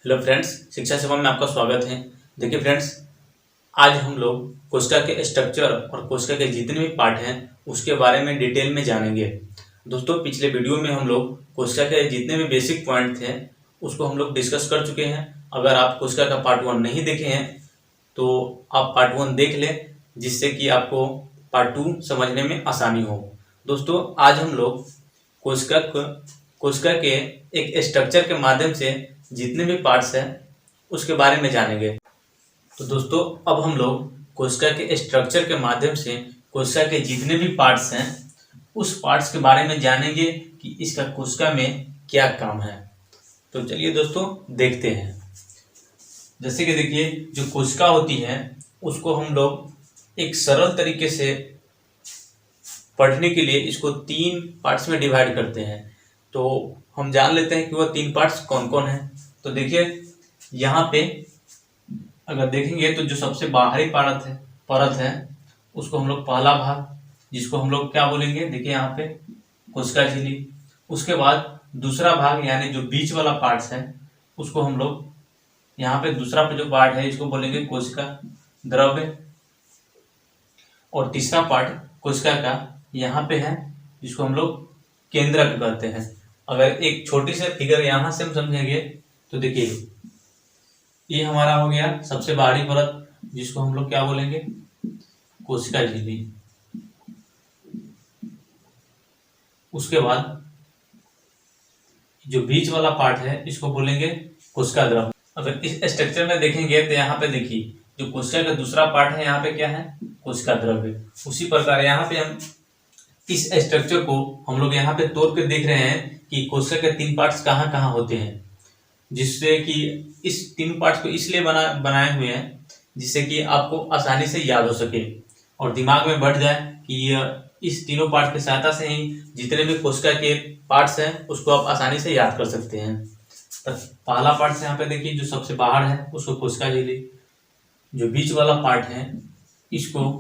Hello friends, शिक्षा सेवा में आपका स्वागत है। देखिए फ्रेंड्स, आज हम लोग कोशिका के स्ट्रक्चर और कोशिका के जितने भी पार्ट हैं उसके बारे में डिटेल में जानेंगे। दोस्तों, पिछले वीडियो में हम लोग कोशिका के जितने भी बेसिक पॉइंट थे उसको हम लोग डिस्कस कर चुके हैं। अगर आप कोशिका का पार्ट 1 नहीं देखे हैं तो आप पार्ट 1 देख लें, जिससे कि आपको पार्ट 2 समझने में आसानी हो। दोस्तों, आज हम लोग कोशिका के एक स्ट्रक्चर के माध्यम से जितने भी पार्ट्स हैं उसके बारे में जानेंगे। तो दोस्तों, अब हम लोग कोशिका के स्ट्रक्चर के माध्यम से कोशिका के जितने भी पार्ट्स हैं उस पार्ट्स के बारे में जानेंगे कि इसका कोशिका में क्या काम है। तो चलिए दोस्तों, देखते हैं। जैसे कि देखिए, जो कोशिका होती है उसको हम लोग एक सरल तरीके से पढ़ने के लिए इसको 3 पार्ट्स में डिवाइड करते हैं। तो हम जान लेते हैं कि वह 3 पार्ट्स कौन कौन हैं। तो देखिए, यहाँ पे अगर देखेंगे तो जो सबसे बाहरी परत है उसको हम लोग पहला भाग, जिसको हम लोग क्या बोलेंगे, देखिए यहाँ पे कोशिका झिल्ली। उसके बाद दूसरा भाग यानी जो बीच वाला पार्ट्स है उसको हम लोग यहाँ पे दूसरा जो पार्ट है इसको बोलेंगे कोशिका द्रव्य। और तीसरा पार्ट कोशिका का यहाँ पे है जिसको हम लोग केंद्रक कहते हैं। अगर एक छोटी सी फिगर यहाँ से हम समझेंगे तो देखिए, ये हमारा हो गया सबसे बाहरी परत, जिसको हम लोग क्या बोलेंगे, कोशिका झिल्ली। उसके बाद जो बीच वाला पार्ट है इसको बोलेंगे कोशिका द्रव्य। अगर इस स्ट्रक्चर में देखेंगे तो यहाँ पे देखिए, जो कोशिका का दूसरा पार्ट है यहाँ पे क्या है, कोशिका द्रव्य। उसी प्रकार यहाँ पे हम इस स्ट्रक्चर को हम लोग यहाँ पे तोड़ के देख रहे हैं कि कोशिका के 3 पार्ट्स कहाँ कहाँ होते हैं, जिससे कि इस 3 पार्ट्स को इसलिए बनाए हुए हैं जिससे कि आपको आसानी से याद हो सके और दिमाग में बैठ जाए कि इस तीनों पार्ट की सहायता से ही जितने भी कोशिका के पार्ट्स हैं उसको आप आसानी से याद कर सकते हैं। तो पहला पार्ट यहाँ पे देखिए, जो सबसे बाहर है उसको कोशिका झिल्ली, जो बीच वाला पार्ट है इसको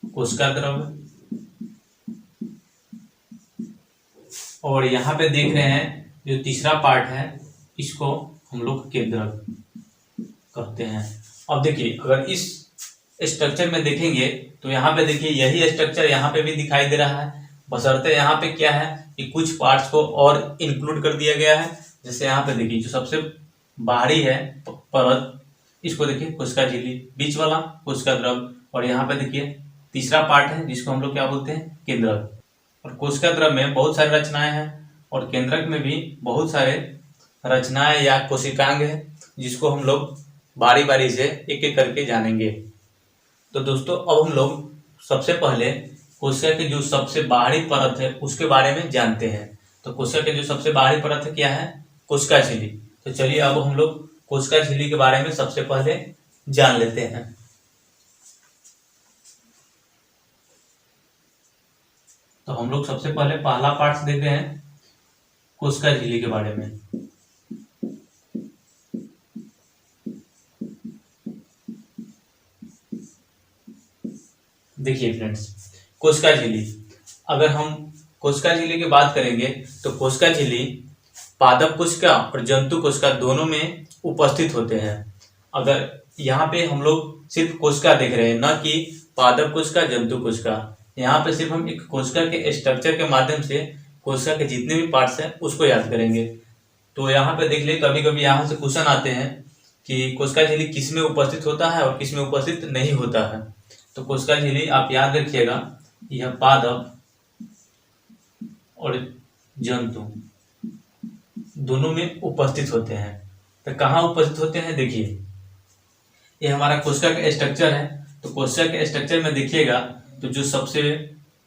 कोशिका द्रव्य, और यहाँ पे देख रहे हैं जो तीसरा पार्ट है इसको हम लोग केंद्रक कहते हैं। अब देखिए, अगर इस स्ट्रक्चर में देखेंगे तो यहाँ पे देखिए यही स्ट्रक्चर यहाँ पे भी दिखाई दे रहा है, बशर्ते यहाँ पे क्या है कि कुछ पार्ट्स को और इंक्लूड कर दिया गया है। जैसे यहाँ पे देखिए, जो सबसे बाहरी है परत इसको देखिए कोशिका झिल्ली, बीच वाला कोशिका द्रव्य, और यहाँ पे देखिए तीसरा पार्ट है जिसको हम लोग क्या बोलते हैं, केंद्रक। और कोशिका द्रव्य में बहुत सारी रचनाएं हैं और केंद्रक में भी बहुत सारे रचनाएं या कोशिकांग है, जिसको हम लोग बारी बारी से एक एक करके जानेंगे। तो दोस्तों, अब हम लोग सबसे पहले कोशिका की जो सबसे बाहरी परत है उसके बारे में जानते हैं। तो कोशिका की जो सबसे बाहरी परत है क्या है, कोशिका झिल्ली। तो चलिए, अब हम लोग कोशिका झिल्ली के बारे में सबसे पहले जान लेते हैं। तो हम लोग सबसे पहले पहला पार्ट देखते हैं कोशिका झिल्ली के बारे में। देखिए फ्रेंड्स, कोशिका झिल्ली, अगर हम कोशिका झिल्ली की बात करेंगे तो कोशिका झिल्ली पादप कोशिका और जंतु कोशिका दोनों में उपस्थित होते हैं। अगर यहाँ पे हम लोग सिर्फ कोशिका देख रहे हैं, न कि पादप कोशिका जंतु कोशिका, यहाँ पे सिर्फ हम एक कोशिका के स्ट्रक्चर के माध्यम से कोशिका के जितने भी पार्ट्स हैं उसको याद करेंगे। तो यहाँ पे देख ले, कभी कभी यहाँ से क्वेश्चन आते हैं कि कोशिका झिल्ली किस में उपस्थित होता है और किस में उपस्थित नहीं होता है। तो कोशिका झिल्ली आप याद रखिएगा, यह पादप और जंतु दोनों में उपस्थित होते हैं। तो कहाँ उपस्थित होते हैं, देखिए ये हमारा कोशिका का स्ट्रक्चर है। तो कोशिका के स्ट्रक्चर में देखिएगा तो जो सबसे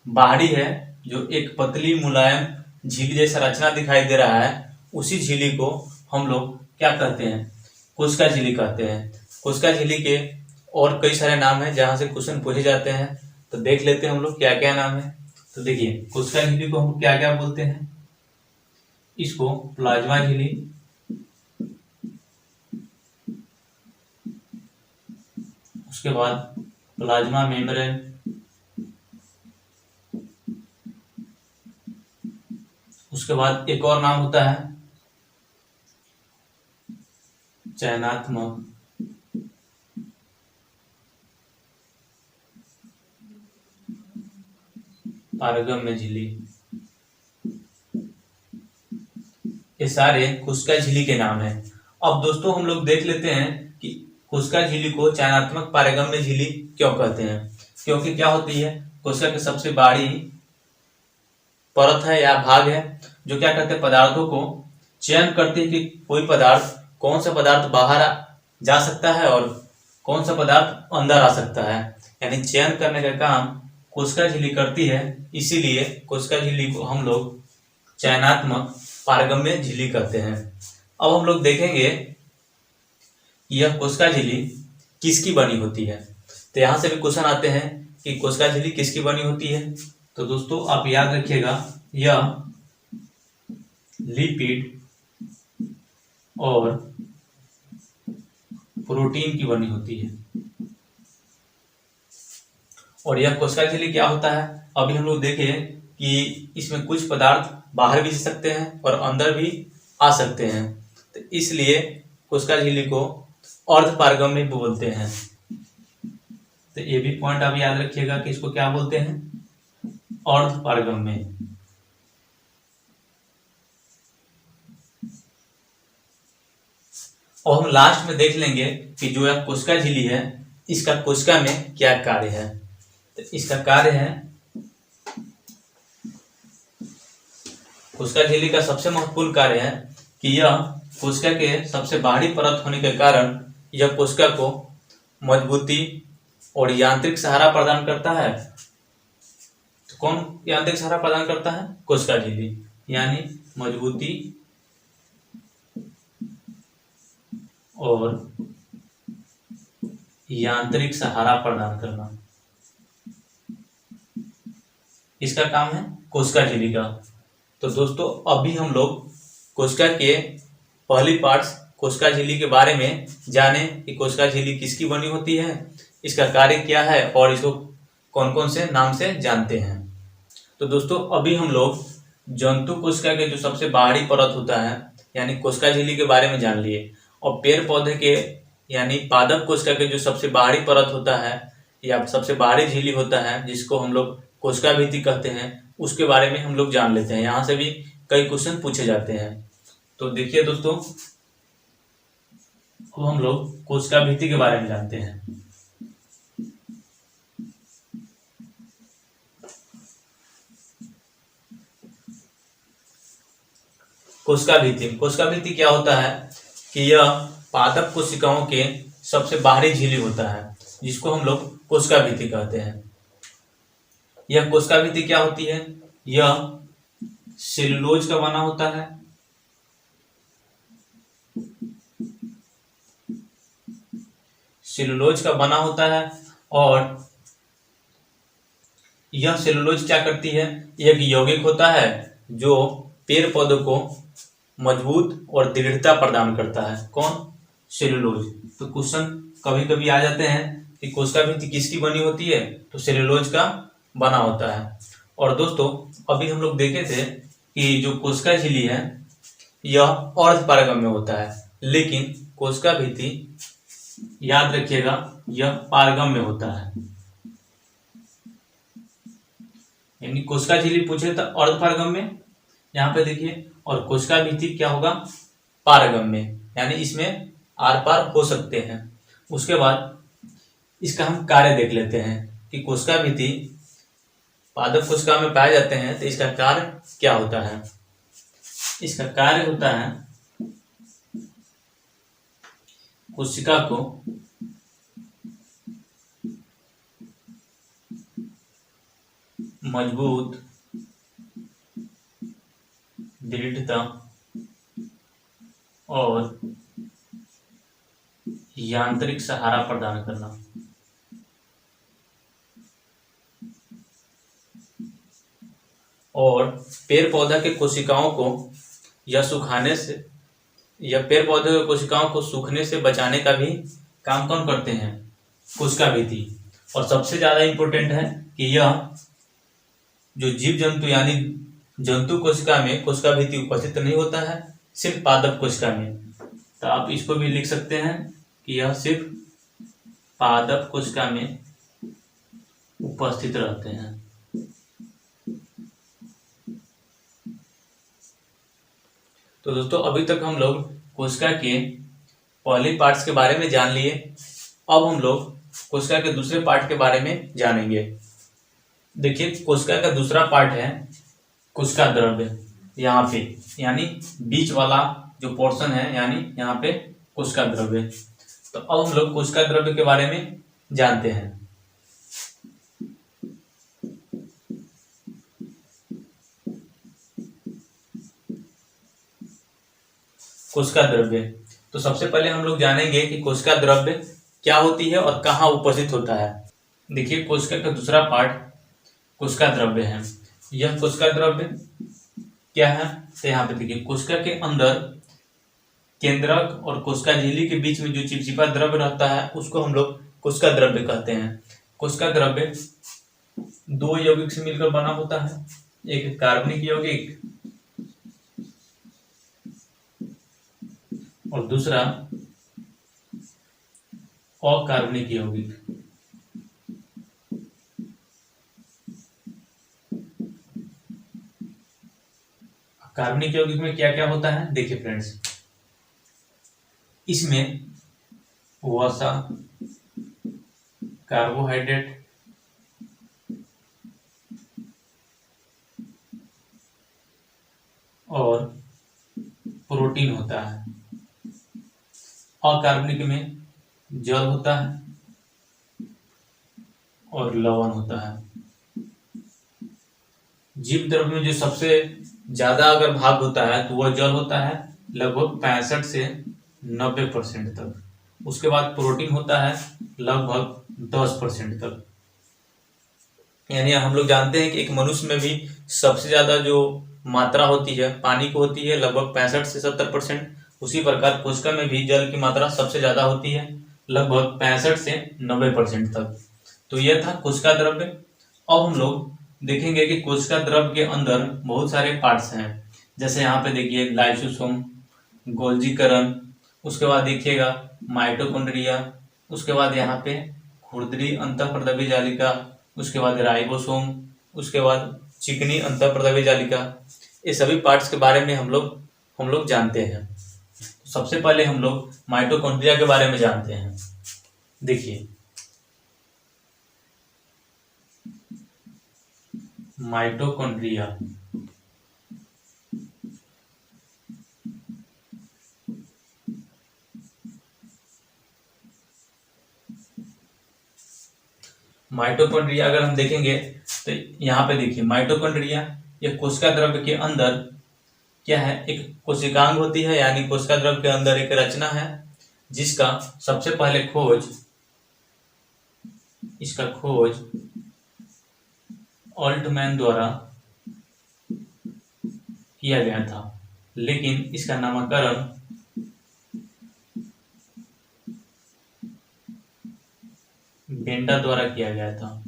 बाहरी है, जो एक पतली मुलायम झिल्ली जैसा रचना दिखाई दे रहा है, उसी झिल्ली को हम लोग क्या कहते हैं, कोशिका झिल्ली कहते हैं। कोशिका झिल्ली के और कई सारे नाम हैं जहां से क्वेश्चन पूछे जाते हैं। तो देख लेते हैं हम लोग क्या क्या नाम है। तो देखिए, कोशिका झिल्ली को हम क्या क्या बोलते हैं, इसको प्लाज्मा झिल्ली, उसके बाद प्लाज्मा मेम्ब्रेन, उसके बाद एक और नाम होता है चयनात्मक पारगम्य झिल्ली, ये सारे कोशिका झिल्ली के नाम हैं। अब दोस्तों हम लोग देख लेते हैं कि कोशिका झिल्ली को चयनात्मक पारगम्य झिल्ली क्यों कहते हैं। क्योंकि क्या होती है, कोशिका की सबसे बड़ी परत है या भाग है जो क्या करते हैं, पदार्थों को चयन करती है कि कोई पदार्थ, कौन सा पदार्थ बाहर जा सकता है और कौन सा पदार्थ अंदर आ सकता है। यानी चयन करने का काम कोशिका झिल्ली करती है, इसीलिए कोशिका झिल्ली को हम लोग चयनात्मक पारगम्य झिल्ली कहते हैं। अब हम लोग देखेंगे यह कोशिका झिल्ली किसकी बनी होती है। तो यहाँ से भी क्वेश्चन आते हैं कि कोशिका झिल्ली किसकी बनी होती है। तो दोस्तों आप याद रखिएगा, यह लिपिड और प्रोटीन की बनी होती है। और यह कोशिका झिल्ली क्या होता है, अभी हम लोग देखें कि इसमें कुछ पदार्थ बाहर भी जा सकते हैं और अंदर भी आ सकते हैं, तो इसलिए कोशिका झिल्ली को अर्धपारगम्य भी बोलते हैं। तो ये भी पॉइंट आप याद रखिएगा कि इसको क्या बोलते हैं, अर्धपारगम्य। और हम लास्ट में देख लेंगे कि जो यह कोशिका झिल्ली है इसका कोशिका में क्या कार्य है। तो इसका कार्य है, कोशिका झिल्ली का सबसे महत्वपूर्ण कार्य है कि यह कोशिका के सबसे बाहरी परत होने के कारण यह कोशिका को मजबूती और यांत्रिक सहारा प्रदान करता है। तो कौन यांत्रिक सहारा प्रदान करता है, कोशिका झिल्ली, यानी मजबूती और यांत्रिक सहारा प्रदान करना, इसका काम है कोशिका झिल्ली का। तो दोस्तों अभी हम लोग कोशिका के पहली पार्ट्स कोशिका झिल्ली के बारे में जाने कि कोशिका झिल्ली किसकी बनी होती है, इसका कार्य क्या है और इसको कौन कौन से नाम से जानते हैं। तो दोस्तों अभी हम लोग जंतु कोशिका के जो सबसे बाहरी परत होता है यानी कोशिका झिल्ली के बारे में जान लिए, और पेड़ पौधे के यानी पादप कोशिका के जो सबसे बाहरी परत होता है या सबसे बाहरी झिल्ली होता है जिसको हम लोग कोशिका भित्ति कहते हैं, उसके बारे में हम लोग जान लेते हैं। यहाँ से भी कई क्वेश्चन पूछे जाते हैं। तो देखिए दोस्तों, अब हम लोग कोशिका भित्ति के बारे में जानते हैं। कोशिका भित्ति क्या होता है कि यह पादप कोशिकाओं के सबसे बाहरी झिल्ली होता है जिसको हम लोग कोशिका भित्ति कहते हैं। यह कोशिका भित्ति क्या होती है, यह सेलुलोज का बना होता है और यह सेलुलोज क्या करती है, यह एक यौगिक होता है जो पेड़ पौधों को मजबूत और दृढ़ता प्रदान करता है। कौन, सेलुलोज। तो क्वेश्चन कभी कभी आ जाते हैं कि कोशिका भित्ति किसकी बनी होती है, तो सेलुलोज का बना होता है। और दोस्तों अभी हम लोग देखे थे कि जो कोशिका झिल्ली है यह अर्धपारगम्य होता है, लेकिन कोशिका भित्ति याद रखिएगा यह पारगम्य होता है। यानी कोशिका झिल्ली पूछे तो अर्धपारगम्य, यहाँ पे देखिए, और कोशिका भित्ति क्या होगा, पारगम्य, यानी इसमें आर पार हो सकते हैं। उसके बाद इसका हम कार्य देख लेते हैं कि कोशिका भित्ति पादप कोशिका में पाए जाते हैं, तो इसका कार्य क्या होता है। इसका कार्य होता है कोशिका को मजबूत, दृढ़ता और यांत्रिक सहारा प्रदान करना। और पेड़ पौधा के कोशिकाओं को या सुखाने से या पेड़ पौधे के कोशिकाओं को सूखने से बचाने का भी काम कौन करते हैं, कोशिका भित्ति। और सबसे ज्यादा इंपॉर्टेंट है कि यह जो जीव जंतु यानी जंतु कोशिका में कोशिका भित्ति उपस्थित नहीं होता है, सिर्फ पादप कोशिका में। तो आप इसको भी लिख सकते हैं कि यह सिर्फ पादप कोशिका में उपस्थित रहते हैं। तो दोस्तों अभी तक हम लोग कोशिका के पहले पार्ट्स के बारे में जान लिए। अब हम लोग कोशिका के दूसरे पार्ट के बारे में जानेंगे। देखिए कोशिका का दूसरा पार्ट है कोशिका द्रव्य। यहाँ पे यानी बीच वाला जो पोर्शन है यानी यहाँ पे कोशिका द्रव्य। तो अब हम लोग कोशिका द्रव्य के बारे में जानते हैं। कोशिका द्रव्य, तो सबसे पहले हम लोग जानेंगे कि कोशिका द्रव्य क्या होती है और कहाँ उपस्थित होता है। देखिए कोशिका का दूसरा पार्ट कोशिका द्रव्य है। यह कोशिका द्रव्य क्या है, तो यहाँ पे देखिए कोशिका के अंदर केंद्रक और कोशिका झिल्ली के बीच में जो चिपचिपा द्रव्य रहता है उसको हम लोग कोशिका द्रव्य कहते हैं। कोशिका द्रव्य दो यौगिक से मिलकर बना होता है, एक कार्बनिक यौगिक और दूसरा अकार्बनिक यौगिक। कार्बनिक यौगिक में क्या क्या होता है, देखिए फ्रेंड्स, इसमें वसा, कार्बोहाइड्रेट, और प्रोटीन होता है। अकार्बनिक में जल होता है और लवण होता है। जीव द्रव्य में जो सबसे ज्यादा अगर भाग होता है तो वह जल होता है, लगभग 65 से 90% तक। उसके बाद प्रोटीन होता है लगभग 10% तक। यानी हम लोग जानते हैं कि एक मनुष्य में भी सबसे ज्यादा जो मात्रा होती है पानी की होती है लगभग 65 से 70%। उसी प्रकार कोशिका में भी जल की मात्रा सबसे ज्यादा होती है लगभग 65 से 90% तक। तो यह था कोशिका द्रव्य। अब हम लोग देखेंगे कि कोशिका द्रव्य के अंदर बहुत सारे पार्ट्स हैं। जैसे यहाँ पे देखिए लाइसोसोम, गोल्जीकरण, उसके बाद देखिएगा माइटोकॉन्ड्रिया, उसके बाद यहाँ पे खुरदरी अंतःप्रदवी जालिका, उसके बाद राइबोसोम, उसके बाद चिकनी अंतःप्रदवी जालिका। ये सभी पार्ट्स के बारे में हम लोग जानते हैं। सबसे पहले हम लोग माइटोकॉन्ड्रिया के बारे में जानते हैं। देखिए माइटोकॉन्ड्रिया माइटोकॉन्ड्रिया अगर हम देखेंगे तो यहाँ पे देखिए माइटोकॉन्ड्रिया ये कोशिका द्रव्य के अंदर क्या है, एक कोशिकांग होती है। यानी कोशिका द्रव्य के अंदर एक रचना है जिसका सबसे पहले खोज ऑल्टमैन द्वारा किया गया था, लेकिन इसका नामकरण बेंडा द्वारा किया गया था।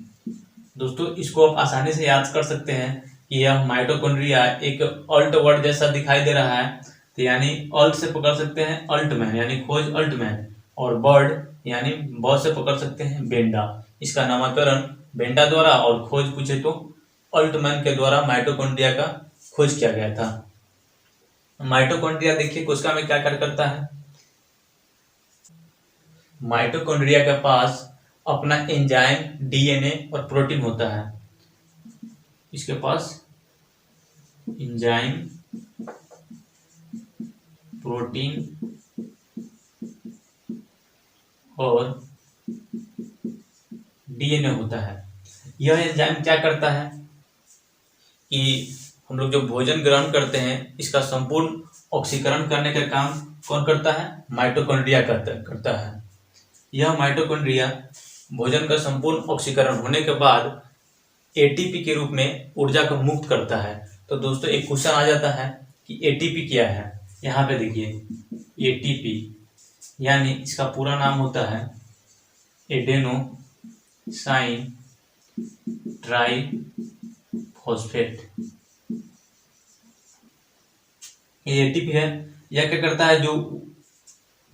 दोस्तों इसको आप आसानी से याद कर सकते हैं कि यह माइटोकॉन्ड्रिया एक ऑल्ट वर्ड जैसा दिखाई दे रहा है। तो यानी ऑल्ट से पकड़ सकते हैं ऑल्टमैन यानी खोज ऑल्टमैन, और बर्ड यानी ब से पकड़ सकते हैं बेंडा। इसका नामकरण बेंडा द्वारा और खोज पूछे तो ऑल्टमैन के द्वारा माइटोकॉन्ड्रिया का खोज किया गया था। माइटोकॉन्ड्रिया देखिए कोशिका में क्या कार्य करता है। माइटोकॉन्ड्रिया के पास अपना एंजाइम, डीएनए और प्रोटीन होता है। इसके पास एंजाइम, प्रोटीन और डीएनए होता है। यह एंजाइम क्या करता है कि हम लोग जो भोजन ग्रहण करते हैं इसका संपूर्ण ऑक्सीकरण करने का काम कौन करता है, माइटोकॉन्ड्रिया करता है। यह माइटोकॉन्ड्रिया भोजन का संपूर्ण ऑक्सीकरण होने के बाद एटीपी के रूप में ऊर्जा को मुक्त करता है। तो दोस्तों एक क्वेश्चन आ जाता है कि एटीपी क्या है। यहाँ पे देखिए एटीपी यानी इसका पूरा नाम होता है एडेनोसाइन ट्राइफॉस्फेट। ये एटीपी है, यह क्या करता है, जो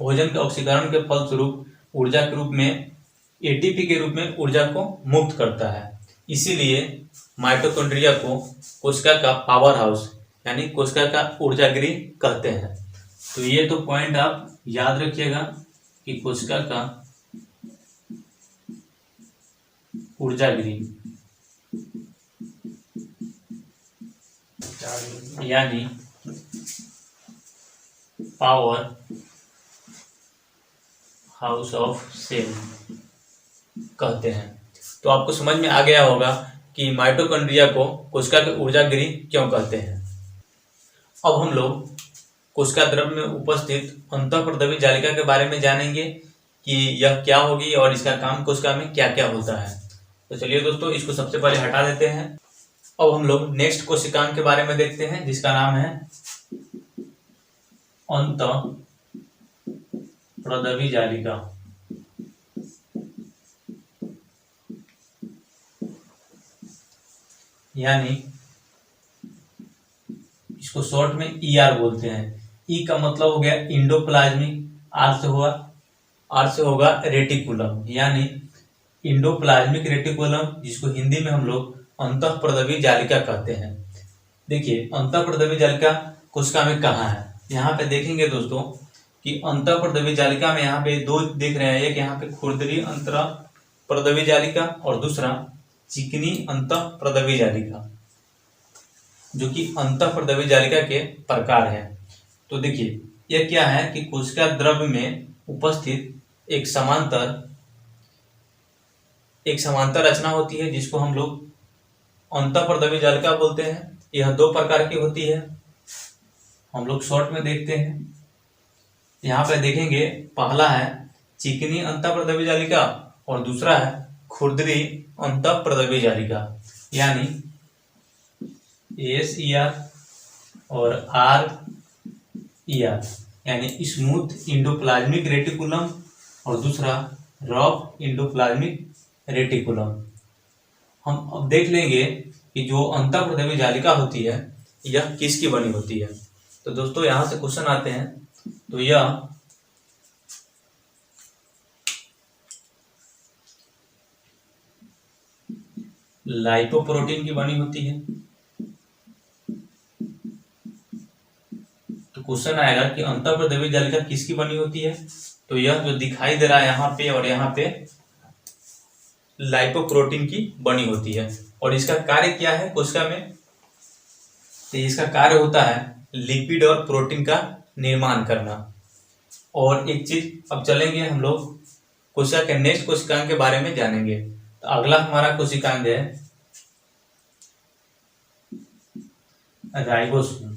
भोजन के ऑक्सीकरण के फलस्वरूप ऊर्जा के रूप में एटीपी के रूप में ऊर्जा को मुक्त करता है। इसीलिए माइटोकॉन्ड्रिया को कोशिका का पावर हाउस यानी कोशिका का ऊर्जागृह कहते हैं। तो ये तो पॉइंट आप याद रखिएगा कि कोशिका का ऊर्जागृह यानी पावर हाउस ऑफ सेल कहते हैं। तो आपको समझ में आ गया होगा कि माइटोकॉन्ड्रिया को कोशिका के ऊर्जागृह क्यों कहते हैं। अब हम लोग कोशिका द्रव्य में उपस्थित अंतःप्रदवी जालिका के बारे में जानेंगे कि यह क्या होगी और इसका काम कोशिका में क्या क्या होता है। तो चलिए दोस्तों, इसको सबसे पहले हटा देते हैं। अब हम लोग नेक्स्ट कोशिकांग के बारे में देखते हैं, जिसका नाम है अंतःप्रदवी जालिका। यानी इसको शॉर्ट में ईआर बोलते हैं। ई का मतलब हो गया इंडोप्लाज्मिक, आर से होगा रेटिकुलम, यानी इंडोप्लाज्मिक रेटिकुलम, जिसको हिंदी में हम लोग अंतःप्रदवी जालिका कहते हैं। देखिए अंतःप्रदवी जालिका कोशिका में कहाँ है। यहाँ पे देखेंगे दोस्तों कि अंतःप्रदवी जालिका में यहाँ पे दो देख रहे हैं, एक यहाँ पे खुरदरी अंतःप्रदवी जालिका और दूसरा चिकनी अंतःप्रदवी जालिका, जो कि अंतःप्रदवी जालिका के प्रकार है। तो देखिए यह क्या है कि कोशिका द्रव्य में उपस्थित एक समांतर रचना होती है, जिसको हम लोग अंतःप्रदवी जालिका बोलते हैं। यह दो प्रकार की होती है, हम लोग शॉर्ट में देखते हैं। यहाँ पे देखेंगे पहला है चिकनी अंतःप्रदवी जालिका और दूसरा है खुरदरी अंतःप्रदवी जालिका, यानी ASER और RER, यानी स्मूथ इंडोप्लाज्मिक रेटिकुलम और दूसरा रफ इंडोप्लाज्मिक रेटिकुलम। हम अब देख लेंगे कि जो अंतःप्रदवी जालिका होती है यह किसकी बनी होती है। तो दोस्तों यहां से क्वेश्चन आते हैं। तो यह लाइपोप्रोटीन की बनी होती है। तो क्वेश्चन आएगा कि अंतःप्रदवी जालिका किसकी बनी होती है। तो यह जो दिखाई दे रहा है यहाँ पे और यहाँ पे लाइपोप्रोटीन की बनी होती है। और इसका कार्य क्या है कोशिका में। तो इसका कार्य होता है लिपिड और प्रोटीन का निर्माण करना। और एक चीज अब चलेंगे हम लोग कोशिका के नेक्स्ट कोशिकांग के बारे में जानेंगे। तो अगला हमारा कोशिकांग है राइबोसोम।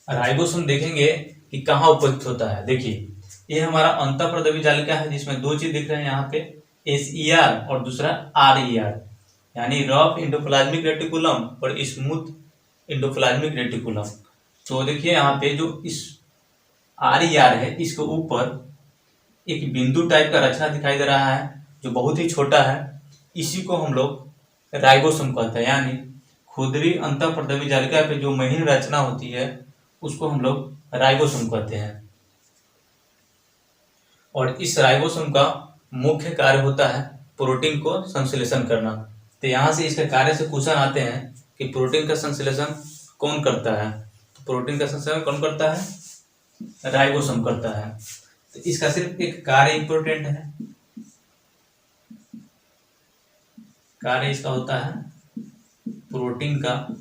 राइबोसोम देखेंगे कि कहाँ उपस्थित होता है। देखिए ये हमारा अंतःप्रदवी जालिका है, जिसमें दो चीज दिख रहे हैं यहाँ पे, SER और दूसरा RER, यानी रफ इंडोप्लाज्मिक रेटिकुलम और स्मूथ इंडोप्लाज्मिक रेटिकुलम। तो देखिए यहाँ पे जो इस RER है, इसके ऊपर एक बिंदु टाइप का रचना दिखाई दे रहा है जो बहुत ही छोटा है। इसी को हम लोग राइबोसोम कहते हैं, यानी खुरदरी अंतःप्रदवी जालिका पे जो महीन रचना होती है उसको हम लोग राइबोसोम कहते हैं। और इस राइबोसोम का मुख्य कार्य होता है प्रोटीन को संश्लेषण करना। तो यहाँ से इसके कार्य से क्वेश्चन आते हैं कि प्रोटीन का संश्लेषण कौन करता है। तो प्रोटीन का संश्लेषण कौन करता है, राइबोसोम करता है। तो इसका सिर्फ एक कार्य इंपॉर्टेंट है, कार्य इसका होता है प्रोटीन का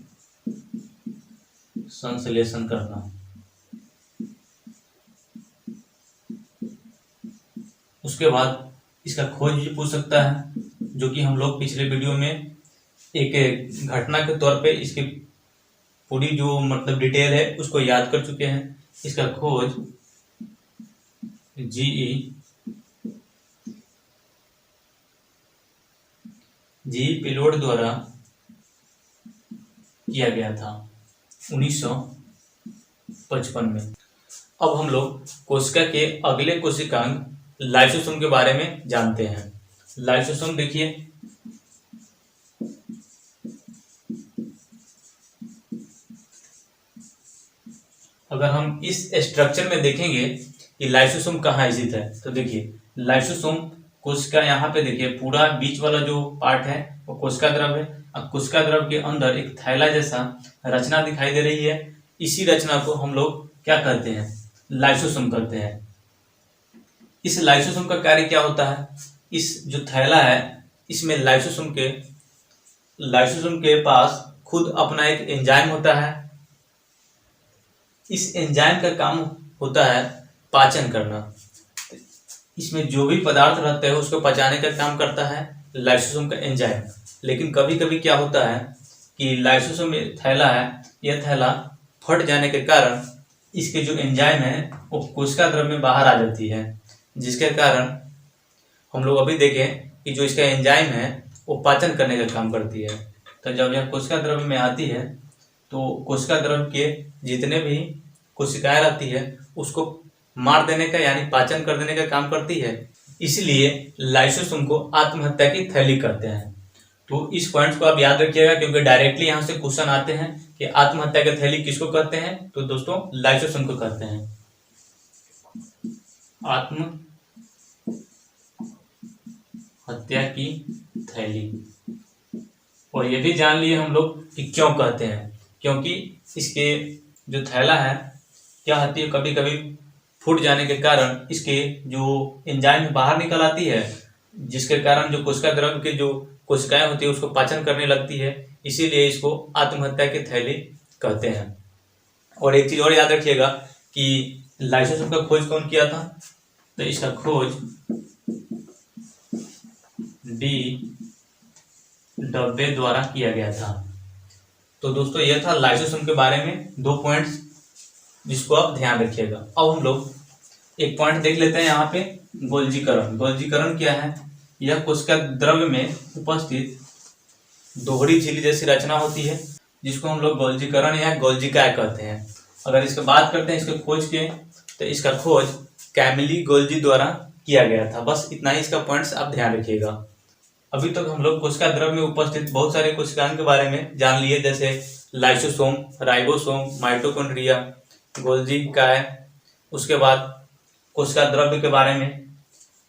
संश्लेषण करना। उसके बाद इसका खोज भी पूछ सकता है, जो कि हम लोग पिछले वीडियो में एक घटना के तौर पे इसकी पूरी जो मतलब डिटेल है उसको याद कर चुके हैं। इसका खोज जी पेलोड द्वारा किया गया था 1955 में। अब हम लोग कोशिका के अगले कोशिकांग लाइसोसोम के बारे में जानते हैं। लाइसोसोम देखिए अगर हम इस स्ट्रक्चर में देखेंगे कि लाइसोसोम कहाँ स्थित है, तो देखिए लाइसोसोम कोशिका, यहाँ पे देखिए पूरा बीच वाला जो पार्ट है वो कोशिका द्रव है। अब कोशिका द्रव के अंदर एक थैला जैसा रचना दिखाई दे रही है। इसी रचना को हम लोग क्या कहते हैं, लाइसोसोम कहते हैं। इस लाइसोसोम का कार्य क्या होता है, इस जो थैला है इसमें लाइसोसोम के पास खुद अपना एक एंजाइम होता है। इस एंजाइम का काम होता है पाचन करना। इसमें जो भी पदार्थ रहते हैं उसको पचाने का काम करता है लाइसोसोम का एंजाइम। लेकिन कभी कभी क्या होता है कि लाइसोसोम थैला है, यह थैला फट जाने के कारण इसके जो एंजाइम है वो कोशिका द्रव में बाहर आ जाती है, जिसके कारण हम लोग अभी देखें कि जो इसका एंजाइम है वो पाचन करने का काम करती है। तो जब यह कोशिका द्रव में आती है तो कोशिका द्रव के जितने भी कोशिकाएं रहती है उसको मार देने का यानी पाचन कर देने का काम करती है। इसलिए लाइसोसोम को आत्महत्या की थैली कहते हैं। तो इस पॉइंट्स को आप याद रखिएगा, क्योंकि डायरेक्टली यहाँ से क्वेश्चन आते हैं कि आत्महत्या की थैली किसको कहते हैं, तो दोस्तों लाइसोसोम को कहते हैं आत्महत्या की थैली। और ये भी जान लिए हम लोग कि क्यों कहते हैं, क्योंकि इसके जो थैला है क्या होती है, कभी कभी फूट जाने के कारण इसके जो एंजाइम बाहर निकल आती है, जिसके कारण जो कोशिका द्रव के जो कोशिकाएं होती है उसको पाचन करने लगती है। इसीलिए इसको आत्महत्या की थैली कहते हैं। और एक चीज और याद रखिएगा कि लाइसोसोम का खोज कौन किया था, तो इसका खोज डी डब्बे द्वारा किया गया था। तो दोस्तों यह था लाइसोसोम के बारे में 2 पॉइंट्स जिसको आप ध्यान रखिएगा। अब हम लोग एक पॉइंट देख लेते हैं यहाँ पे, गोल्जीकरण। गोल्जीकरण क्या है, यह कोशिका द्रव्य में उपस्थित दोहरी झिल्ली जैसी रचना होती है जिसको हम लोग गोल्जीकरण या गोल्जिका कहते हैं। अगर इसके बात करते हैं इसके खोज के, तो इसका खोज कैमिली गोल्जी द्वारा किया गया था। बस इतना ही इसका पॉइंट्स आप ध्यान रखिएगा। अभी तक हम लोग कोशिका द्रव्य में उपस्थित बहुत सारे कोशिकाओं के बारे में जान लिए, जैसे लाइसोसोम, राइबोसोम, माइटोकॉन्ड्रिया, गोल्जी काय, उसके बाद कोशिका द्रव्य के बारे में।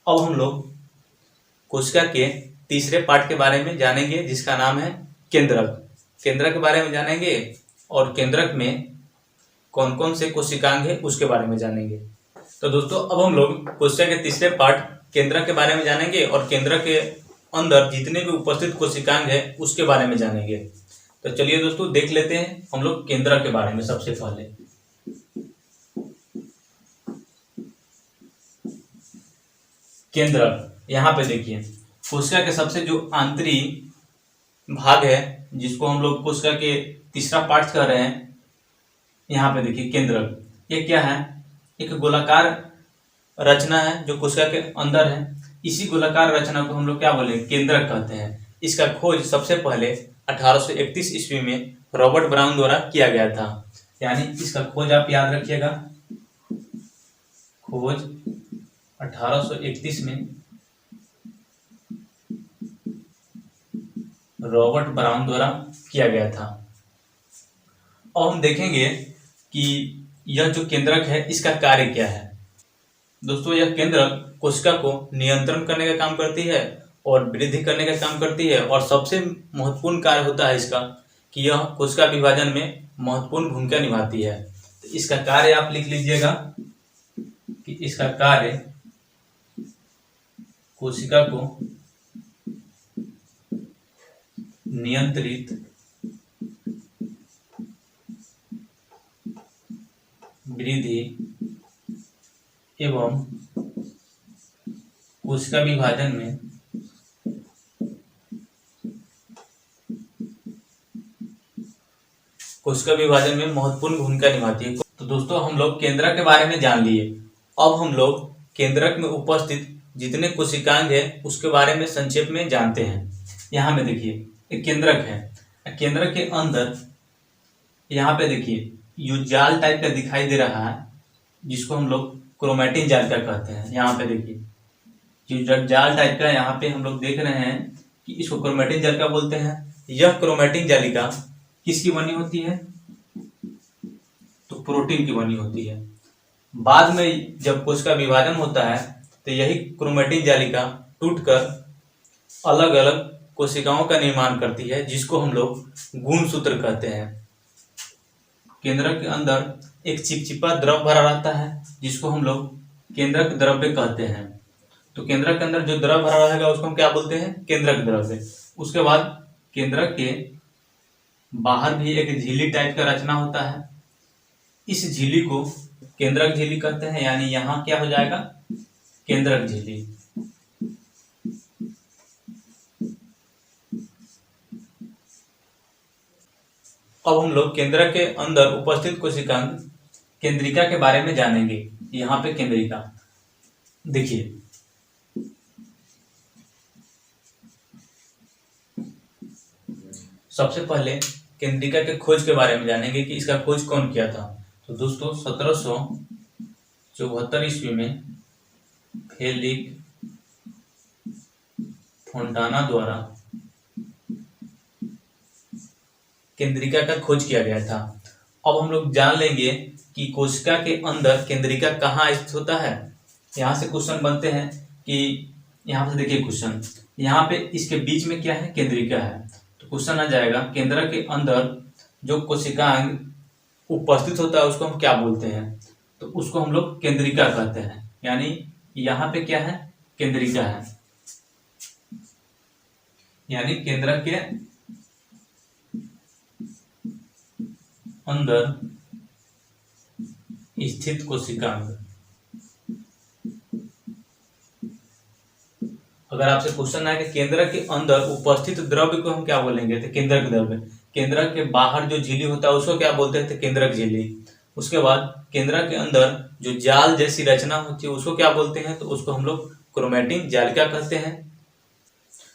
अब हम लोग कोशिका के तीसरे पार्ट के बारे में जानेंगे जिसका नाम है केंद्रक। केंद्रक के बारे में जानेंगे और केंद्रक में कौन कौन से कोशिकांग है उसके बारे में जानेंगे। तो दोस्तों अब हम लोग कोशिका के तीसरे पार्ट केंद्रक के बारे में जानेंगे और केंद्रक के अंदर जितने भी उपस्थित कोशिकांग है उसके बारे में जानेंगे। तो चलिए दोस्तों देख लेते हैं हम लोग केंद्रक के बारे में। सबसे पहले केंद्रक, यहाँ पे देखिए कोशिका के सबसे जो आंतरिक भाग है जिसको हम लोग कोशिका के तीसरा पार्ट कह रहे हैं, यहाँ पे देखिए केंद्रक। ये क्या है, एक गोलाकार रचना है जो कोशिका के अंदर है। इसी गोलाकार रचना को हम लोग क्या बोले, केंद्रक कहते हैं। इसका खोज सबसे पहले 1831 ईस्वी में रॉबर्ट ब्राउन द्वारा किया गया था। यानी इसका खोज आप याद रखिएगा, खोज 1831 में रॉबर्ट ब्राउन द्वारा किया गया था। और हम देखेंगे कि यह जो केंद्रक है इसका कार्य क्या है। दोस्तों यह केंद्रक कोशिका को नियंत्रण करने का काम करती है और वृद्धि करने का काम करती है। और सबसे महत्वपूर्ण कार्य होता है इसका कि यह कोशिका विभाजन में महत्वपूर्ण भूमिका निभाती है। तो इसका कार्य आप लिख लीजिएगा कि इसका कार्य कोशिका को नियंत्रित, वृद्धि एवं कोशिका विभाजन में महत्वपूर्ण भूमिका निभाती है। तो दोस्तों हम लोग केंद्रक के बारे में जान लिए। अब हम लोग केंद्रक में उपस्थित जितने कोशिकांग है उसके बारे में संक्षेप में जानते हैं। यहाँ में देखिए एक केंद्रक है, केंद्रक के अंदर यहाँ पे देखिए यो जाल टाइप का दिखाई दे रहा है जिसको हम लोग क्रोमैटिन जाल का कहते हैं। यहाँ पे देखिए जो जाल टाइप का यहाँ पे हम लोग देख रहे हैं कि इसको क्रोमैटिन जाल का बोलते हैं। यह क्रोमैटिन जालिका किसकी बनी होती है, तो प्रोटीन की बनी होती है। बाद में जब कोशिका विभाजन होता है तो यही क्रोमैटिन जालिका टूटकर अलग अलग कोशिकाओं का निर्माण करती है, जिसको हम लोग गुणसूत्र कहते हैं। केंद्रक के अंदर एक चिपचिपा द्रव भरा रहता है, जिसको हम लोग केंद्रक द्रव्य कहते हैं। तो केंद्रक के अंदर जो द्रव भरा रहेगा उसको हम क्या बोलते हैं? केंद्रक द्रव्य। उसके बाद केंद्रक के बाहर भी एक झिल्ली टाइप का रचना होता है। इस झिल्ली को केंद्रक झिल्ली कहते हैं, यानी यहाँ क्या हो जाएगा? केंद्रक झिल्ली। अब हम लोग केंद्रक के अंदर उपस्थित कोशिकांग केंद्रिका के बारे में जानेंगे। यहाँ पे केंद्रिका देखिए, सबसे पहले केंद्रिका के खोज के बारे में जानेंगे कि इसका खोज कौन किया था। तो दोस्तों 1774 ईस्वी में फेलिक फोंटाना द्वारा केंद्रिका का खोज किया गया था। अब हम लोग जान लेंगे कि कोशिका के अंदर केंद्रिका कहाँ स्थित होता है। यहाँ से क्वेश्चन बनते हैं कि यहाँ से देखिए क्वेश्चन, यहाँ पे इसके बीच में क्या है? केंद्रिका है। तो क्वेश्चन आ जाएगा, केंद्रक के अंदर जो कोशिकांग उपस्थित होता है उसको हम क्या बोलते हैं? तो उसको हम लोग केंद्रिका कहते हैं। यानी यहाँ पे क्या है? केंद्रिका है। यानी केंद्रक के अंदर स्थित कोशिकांग। अगर आपसे क्वेश्चन आए कि केंद्रक के अंदर उपस्थित द्रव्य को हम क्या बोलेंगे? तो केंद्रक द्रव्य। केंद्रक के बाहर जो झिल्ली होता है उसको क्या बोलते हैं? तो केंद्रक झिल्ली। उसके बाद केंद्रक के अंदर जो जाल जैसी रचना होती है उसको क्या बोलते हैं? तो उसको हम लोग क्रोमैटिन जालिका कहते हैं।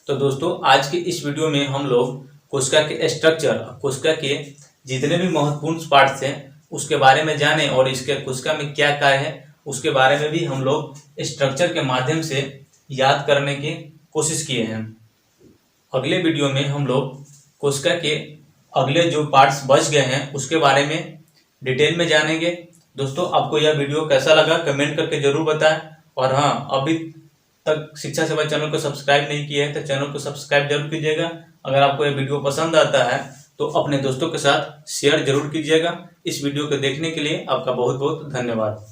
तो दोस्तों आज के इस वीडियो में हम लोग कोशिका के स्ट्रक्चर, कोशिका के जितने भी महत्वपूर्ण पार्ट्स हैं उसके बारे में जाने और इसके कोशिका में क्या कार्य है उसके बारे में भी हम लोग स्ट्रक्चर के माध्यम से याद करने की कोशिश किए हैं। अगले वीडियो में हम लोग कोशिका के अगले जो पार्ट्स बच गए हैं उसके बारे में डिटेल में जानेंगे। दोस्तों आपको यह वीडियो कैसा लगा कमेंट करके जरूर बताएं। और हाँ, अभी तक शिक्षा सेवा चैनल को सब्सक्राइब नहीं किया है तो चैनल को सब्सक्राइब जरूर कीजिएगा। अगर आपको यह वीडियो पसंद आता है तो अपने दोस्तों के साथ शेयर जरूर कीजिएगा। इस वीडियो को देखने के लिए आपका बहुत बहुत धन्यवाद।